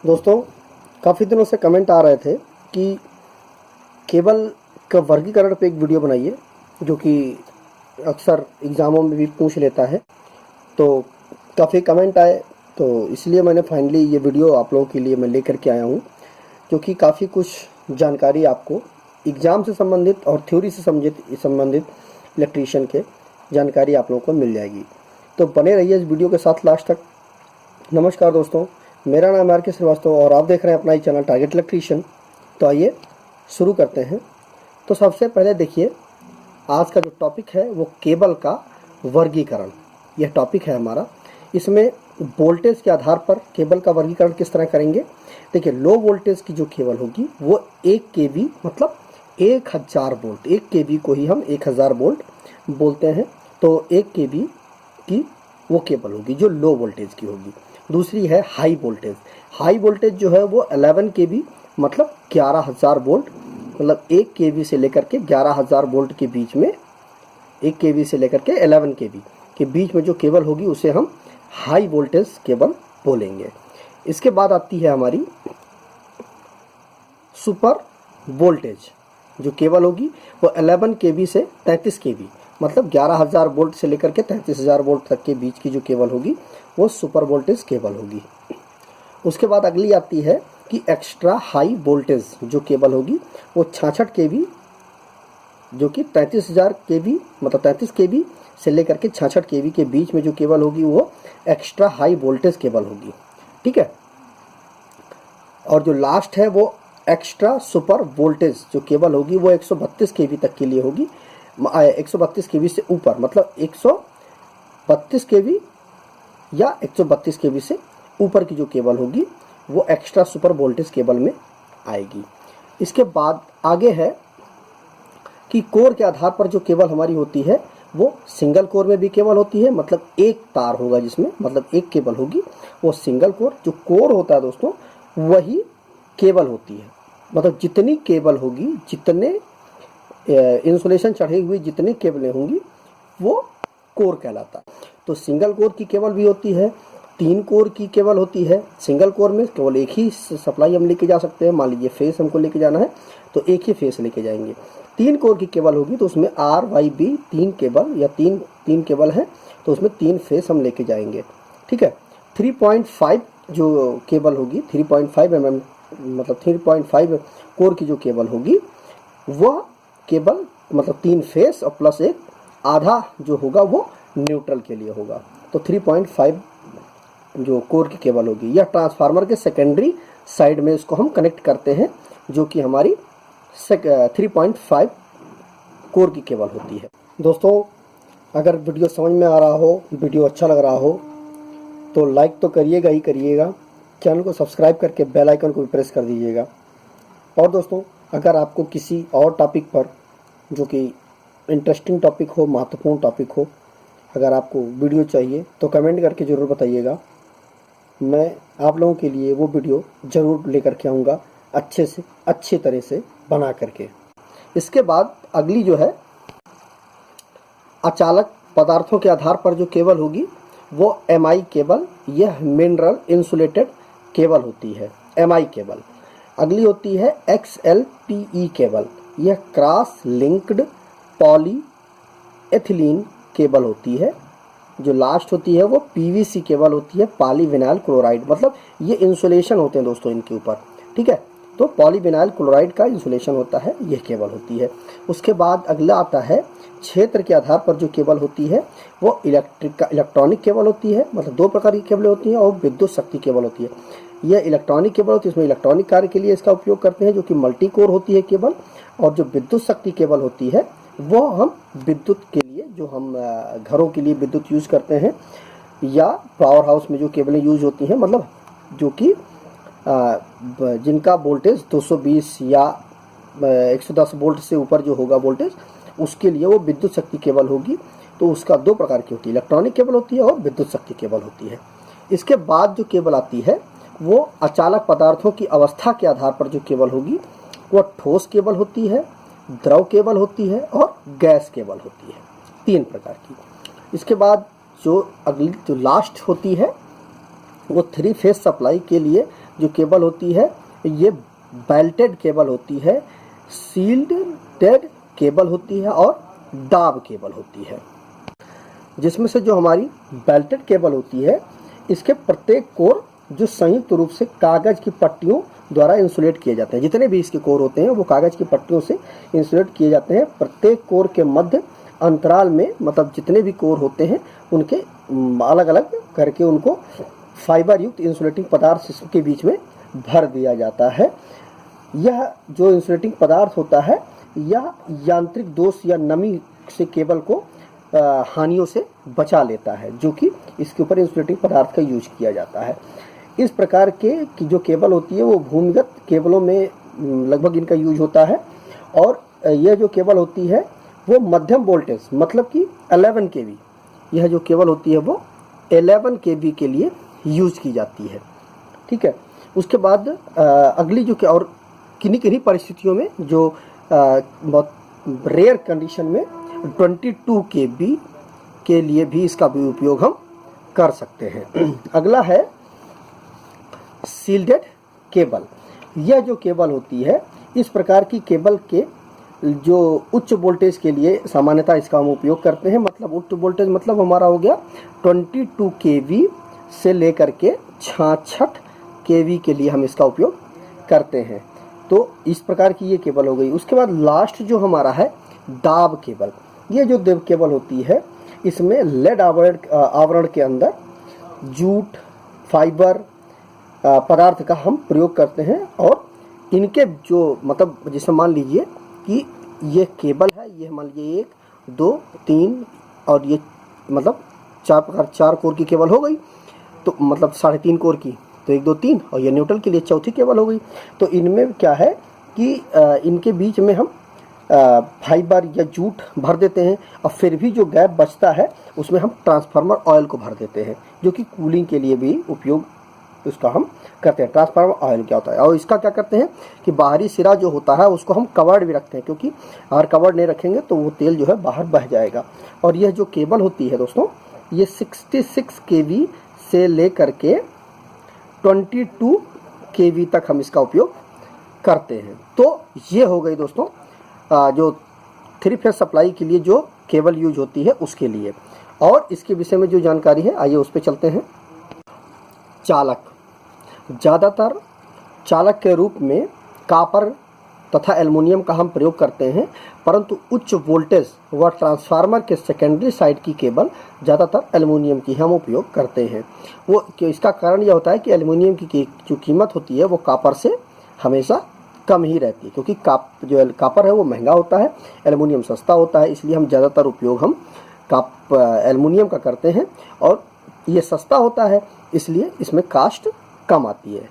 दोस्तों, काफ़ी दिनों से कमेंट आ रहे थे कि केबल का वर्गीकरण पे एक वीडियो बनाइए, जो कि अक्सर एग्ज़ामों में भी पूछ लेता है। तो काफ़ी कमेंट आए, तो इसलिए मैंने फाइनली ये वीडियो आप लोगों के लिए मैं लेकर के आया हूँ, जो कि काफ़ी कुछ जानकारी आपको एग्ज़ाम से संबंधित और थ्योरी से संबंधित इलेक्ट्रीशियन के जानकारी आप लोगों को मिल जाएगी। तो बने रहिए इस वीडियो के साथ लास्ट तक। नमस्कार दोस्तों, मेरा नाम आर के श्रीवास्तव और आप देख रहे हैं अपना ही चैनल टारगेट इलेक्ट्रीशियन। तो आइए शुरू करते हैं। तो सबसे पहले देखिए, आज का जो टॉपिक है वो केबल का वर्गीकरण, यह टॉपिक है हमारा। इसमें वोल्टेज के आधार पर केबल का वर्गीकरण किस तरह करेंगे। देखिए, लो वोल्टेज की जो केबल होगी वो 1 kV मतलब 1000 वोल्ट, 1 kV को ही हम 1000 वोल्ट बोलते हैं। तो 1 kV की वो केबल होगी जो लो वोल्टेज की होगी। दूसरी है हाई वोल्टेज। हाई वोल्टेज जो है वो 11 kV मतलब 11000 वोल्ट, मतलब 1 kV से लेकर के 11000 वोल्ट के बीच में, 1 kV से लेकर के 11 kV के बीच में जो केबल होगी उसे हम हाई वोल्टेज केबल बोलेंगे। इसके बाद आती है हमारी सुपर वोल्टेज जो केबल होगी वो 11 kV से 33 kV मतलब 11000 वोल्ट से लेकर के 33000 वोल्ट तक के बीच की जो केबल होगी वो सुपर वोल्टेज केबल होगी। उसके बाद अगली आती है कि एक्स्ट्रा हाई वोल्टेज जो केबल होगी वो 66 kV, जो कि 33000 kV मतलब 33 kV से लेकर के 66 kV के बीच में जो केबल होगी वो एक्स्ट्रा हाई वोल्टेज केबल होगी। ठीक है। और जो लास्ट है वो एक्स्ट्रा सुपर वोल्टेज जो केबल होगी वो 132 kV तक के लिए होगी। 132 kV से ऊपर मतलब 132 kV या 132 kV से ऊपर की जो केबल होगी वो एक्स्ट्रा सुपर वोल्टेज केबल में आएगी। इसके बाद आगे है कि कोर के आधार पर जो केबल हमारी होती है वो सिंगल कोर में भी केबल होती है, मतलब एक तार होगा जिसमें, मतलब एक केबल होगी वो सिंगल कोर। जो कोर होता है दोस्तों वही केबल होती है, मतलब जितनी केबल होगी, जितने इंसुलेशन चढ़ी हुई जितनी केबलें होंगी वो कोर कहलाता है। तो सिंगल कोर की केबल भी होती है, 3 कोर की केबल होती है। सिंगल कोर में केवल एक ही सप्लाई हम लेके जा सकते हैं। मान लीजिए फेस हमको लेके जाना है तो एक ही फेस लेके जाएंगे। 3 कोर की केबल होगी तो उसमें RYB 3 केबल या तीन केबल है तो उसमें 3 फेस हम लेके जाएंगे। ठीक है। 3.5 जो केबल होगी 3.5 mm मतलब 3.5 कोर की जो केबल होगी वह केबल मतलब 3 फेस और प्लस एक आधा जो होगा वो न्यूट्रल के लिए होगा। तो 3.5 जो कोर की केबल होगी यह ट्रांसफार्मर के सेकेंडरी साइड में इसको हम कनेक्ट करते हैं, जो कि हमारी 3.5 कोर की केबल होती है। दोस्तों, अगर वीडियो समझ में आ रहा हो, वीडियो अच्छा लग रहा हो तो लाइक तो करिएगा ही करिएगा, चैनल को सब्सक्राइब करके बेल आइकन को भी प्रेस कर दीजिएगा। और दोस्तों, अगर आपको किसी और टॉपिक पर जो कि इंटरेस्टिंग टॉपिक हो, महत्वपूर्ण टॉपिक हो, अगर आपको वीडियो चाहिए तो कमेंट करके ज़रूर बताइएगा। मैं आप लोगों के लिए वो वीडियो ज़रूर लेकर के आऊँगा, अच्छे तरह से बना करके। इसके बाद अगली जो है अचालक पदार्थों के आधार पर जो केबल होगी वो MI केबल, यह मिनरल इंसुलेटेड केबल होती है, MI केबल। अगली होती है XLPE केबल, यह cross linked poly ethylene cable होती है। जो लास्ट होती है वो PVC केबल होती है, पॉलीविनाइल क्लोराइड, मतलब ये इंसुलेशन होते हैं दोस्तों इनके ऊपर। ठीक है। तो पॉलीविनाइल क्लोराइड का इंसुलेशन होता है, यह केबल होती है। उसके बाद अगला आता है क्षेत्र के आधार पर जो केबल होती है वो इलेक्ट्रॉनिक केबल होती है, मतलब 2 प्रकार की केबलें होती हैं, और विद्युत शक्ति केबल होती है। यह इलेक्ट्रॉनिक केबल होती है, इसमें इलेक्ट्रॉनिक कार्य के लिए इसका उपयोग करते हैं, जो कि मल्टी कोर होती है केबल। और जो विद्युत शक्ति केबल होती है वो हम विद्युत के लिए, जो हम घरों के लिए विद्युत यूज़ करते हैं, या पावर हाउस में जो केबलें यूज होती हैं, मतलब जो कि जिनका वोल्टेज 220 या 110 वोल्ट से ऊपर जो होगा वोल्टेज, उसके लिए वो विद्युत शक्ति केबल होगी। तो उसका 2 प्रकार की होती है, इलेक्ट्रॉनिक केबल होती है और विद्युत शक्ति केबल होती है। इसके बाद जो केबल आती है वो अचालक पदार्थों की अवस्था के आधार पर जो केबल होगी वो ठोस केबल होती है, द्रव केबल होती है और गैस केबल होती है, 3 प्रकार की। इसके बाद जो अगली जो लास्ट होती है वो 3 फेज सप्लाई के लिए जो केबल होती है ये बेल्टेड केबल होती है, सील्डेड केबल होती है और डाब केबल होती है। जिसमें से जो हमारी बेल्टेड केबल होती है इसके प्रत्येक कोर जो संयुक्त रूप से कागज की पट्टियों द्वारा इंसुलेट किए जाते हैं। जितने भी इसके कोर होते हैं वो कागज की पट्टियों से इंसुलेट किए जाते हैं। प्रत्येक कोर के मध्य अंतराल में, मतलब जितने भी कोर होते हैं उनके अलग अलग करके उनको फाइबर युक्त इंसुलेटिंग पदार्थ के बीच में भर दिया जाता है। यह जो इंसुलेटिंग पदार्थ होता है यह यांत्रिक दोष या नमी से केबल को हानियों से बचा लेता है, जो कि इसके ऊपर इंसुलेटिंग पदार्थ का यूज किया जाता है। इस प्रकार के जो केबल होती है वो भूमिगत केबलों में लगभग इनका यूज होता है। और यह जो केबल होती है वो मध्यम वोल्टेज मतलब कि 11 kV, यह जो केबल होती है वो 11 kV के लिए यूज की जाती है। ठीक है। उसके बाद अगली जो और किन्हीं परिस्थितियों में जो बहुत रेयर कंडीशन में 22 kV के लिए भी इसका भी उपयोग हम कर सकते हैं। अगला है सील्डेड केबल। यह जो केबल होती है इस प्रकार की केबल के जो उच्च वोल्टेज के लिए सामान्यतः इसका हम उपयोग करते हैं। मतलब उच्च वोल्टेज मतलब हमारा हो गया 22 kV से लेकर के 66 kV के लिए हम इसका उपयोग करते हैं। तो इस प्रकार की ये केबल हो गई। उसके बाद लास्ट जो हमारा है दाब केबल। ये जो दाब केबल होती है इसमें लेड आवरण के अंदर जूट फाइबर पदार्थ का हम प्रयोग करते हैं। और इनके जो मतलब जैसे मान लीजिए कि ये केबल है, ये मान लीजिए 1 2 3 और ये मतलब 4 कोर की केबल हो गई, तो मतलब 3.5 कोर की, तो 1 2 3 और ये न्यूट्रल के लिए चौथी केबल हो गई। तो इनमें क्या है कि इनके बीच में हम फाइबर या जूट भर देते हैं और फिर भी जो गैप बचता है उसमें हम ट्रांसफार्मर ऑयल को भर देते हैं, जो कि कूलिंग के लिए भी उपयोग उसका हम करते हैं। ट्रांसफार्मर ऑयल क्या होता है और इसका क्या करते हैं कि बाहरी सिरा जो होता है उसको हम कवर्ड भी रखते हैं, क्योंकि अगर कवर्ड नहीं रखेंगे तो वो तेल जो है बाहर बह जाएगा। और यह जो केबल होती है दोस्तों ये 66 kV से लेकर के 22 kV तक हम इसका उपयोग करते हैं। तो ये हो गई दोस्तों जो 3 फेज सप्लाई के लिए जो केबल यूज होती है उसके लिए। और इसके विषय में जो जानकारी है आइए उस पर चलते हैं। चालक, ज़्यादातर चालक के रूप में कॉपर तथा एल्युमिनियम का हम प्रयोग करते हैं, परंतु उच्च वोल्टेज व ट्रांसफार्मर के सेकेंडरी साइड की केबल ज़्यादातर एल्युमिनियम की हम उपयोग करते हैं। वो इसका कारण यह होता है कि एल्युमिनियम की जो कीमत होती है वो कॉपर से हमेशा कम ही रहती है, क्योंकि जो कॉपर है वो महंगा होता है, एल्युमिनियम सस्ता होता है। इसलिए हम ज़्यादातर उपयोग हम एल्युमिनियम का करते हैं और ये सस्ता होता है इसलिए इसमें कास्ट कम आती है।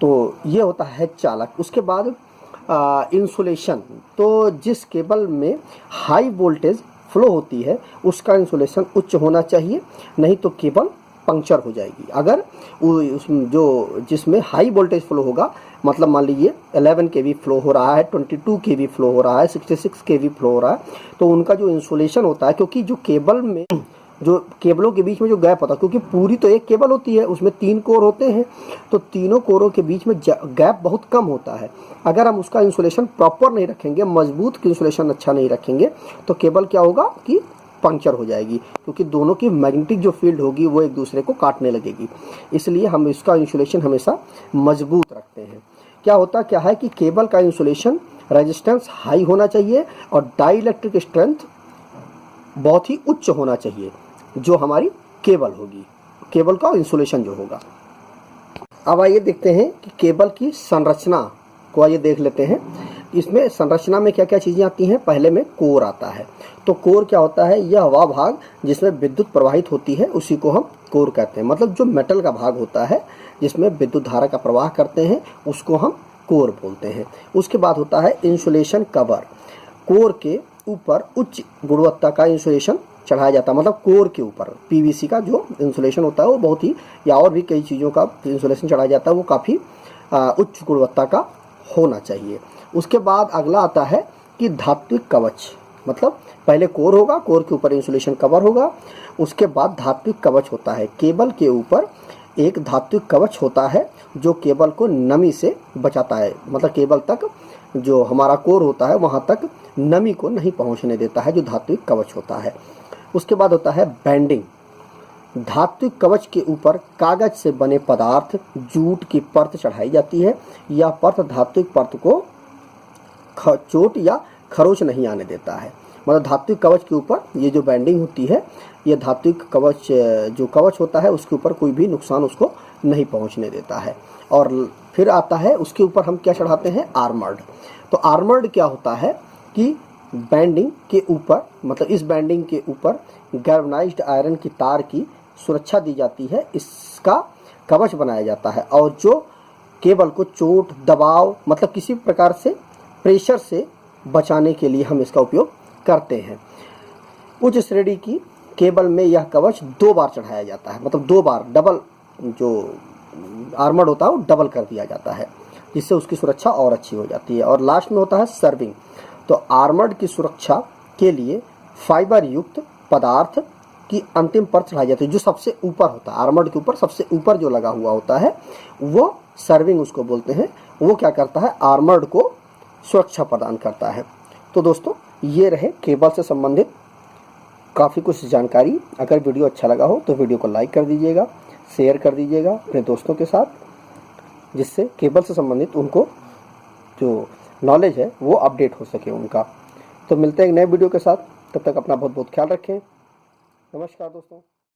तो ये होता है चालक। उसके बाद इंसुलेशन, तो जिस केबल में हाई वोल्टेज फ्लो होती है उसका इंसुलेशन उच्च होना चाहिए, नहीं तो केबल पंक्चर हो जाएगी। अगर जो जिसमें हाई वोल्टेज फ्लो होगा, मतलब मान लीजिए 11 kV फ्लो हो रहा है, 22 kV फ्लो हो रहा है, 66 kV फ्लो हो रहा है, तो उनका जो इंसुलेशन होता है, क्योंकि जो केबल में जो केबलों के बीच में जो गैप होता है, क्योंकि पूरी तो एक केबल होती है उसमें 3 कोर होते हैं, तो तीनों कोरों के बीच में गैप बहुत कम होता है। अगर हम उसका इंसुलेशन प्रॉपर नहीं रखेंगे, मजबूत इंसुलेशन अच्छा नहीं रखेंगे, तो केबल क्या होगा कि पंक्चर हो जाएगी, क्योंकि दोनों की मैग्नेटिक जो फील्ड होगी वो एक दूसरे को काटने लगेगी। इसलिए हम इसका इंसुलेशन हमेशा मजबूत रखते हैं। क्या है कि केबल का इंसुलेशन रेजिस्टेंस हाई होना चाहिए और डाइइलेक्ट्रिक स्ट्रेंथ बहुत ही उच्च होना चाहिए, जो हमारी केबल होगी, केबल का इंसुलेशन जो होगा। अब आइए देखते हैं कि केबल की संरचना को आइए देख लेते हैं। इसमें संरचना में क्या क्या चीज़ें आती हैं। पहले में कोर आता है। तो कोर क्या होता है, यह हवा भाग जिसमें विद्युत प्रवाहित होती है उसी को हम कोर कहते हैं। मतलब जो मेटल का भाग होता है जिसमें विद्युत धारा का प्रवाह करते हैं उसको हम कोर बोलते हैं। उसके बाद होता है इंसुलेशन कवर। कोर के ऊपर उच्च गुणवत्ता का इंसुलेशन चढ़ाया जाता है, मतलब कोर के ऊपर पीवीसी का जो इंसुलेशन होता है वो बहुत ही, या और भी कई चीज़ों का इंसुलेशन चढ़ाया जाता है, वो काफ़ी उच्च गुणवत्ता का होना चाहिए। उसके बाद अगला आता है कि धात्विक कवच, मतलब पहले कोर होगा, कोर के ऊपर इंसुलेशन कवर होगा, उसके बाद धात्विक कवच होता है। केबल के ऊपर एक धात्विक कवच होता है जो केबल को नमी से बचाता है, मतलब केबल तक जो हमारा कोर होता है वहाँ तक नमी को नहीं पहुँचने देता है, जो धात्विक कवच होता है। उसके बाद होता है बैंडिंग। धात्विक कवच के ऊपर कागज से बने पदार्थ जूट की परत चढ़ाई जाती है। यह परत धात्विक परत को चोट या खरोच नहीं आने देता है। मतलब धात्विक कवच के ऊपर ये जो बैंडिंग होती है, ये धात्विक कवच जो कवच होता है उसके ऊपर कोई भी नुकसान उसको नहीं पहुंचने देता है। और फिर आता है उसके ऊपर हम क्या चढ़ाते हैं, आर्मर्ड। तो आर्मर्ड क्या होता है कि बैंडिंग के ऊपर, मतलब इस बैंडिंग के ऊपर गैल्वेनाइज्ड आयरन की तार की सुरक्षा दी जाती है, इसका कवच बनाया जाता है और जो केबल को चोट, दबाव, मतलब किसी प्रकार से प्रेशर से बचाने के लिए हम इसका उपयोग करते हैं। उच्च श्रेणी की केबल में यह कवच 2 बार चढ़ाया जाता है, मतलब 2 बार डबल जो आर्मर्ड होता है वो डबल कर दिया जाता है, जिससे उसकी सुरक्षा और अच्छी हो जाती है। और लास्ट में होता है सर्विंग। तो आर्मर्ड की सुरक्षा के लिए फाइबर युक्त पदार्थ की अंतिम परत चढ़ाई जाती है, जो सबसे ऊपर होता है। आर्मर्ड के ऊपर सबसे ऊपर जो लगा हुआ होता है वो सर्विंग उसको बोलते हैं। वो क्या करता है, आर्मर्ड को सुरक्षा प्रदान करता है। तो दोस्तों ये रहे केबल से संबंधित काफ़ी कुछ जानकारी। अगर वीडियो अच्छा लगा हो तो वीडियो को लाइक कर दीजिएगा, शेयर कर दीजिएगा अपने दोस्तों के साथ, जिससे केबल से संबंधित उनको जो नॉलेज है वो अपडेट हो सके उनका। तो मिलते हैं एक नए वीडियो के साथ, तब तक अपना बहुत बहुत ख्याल रखें। नमस्कार दोस्तों।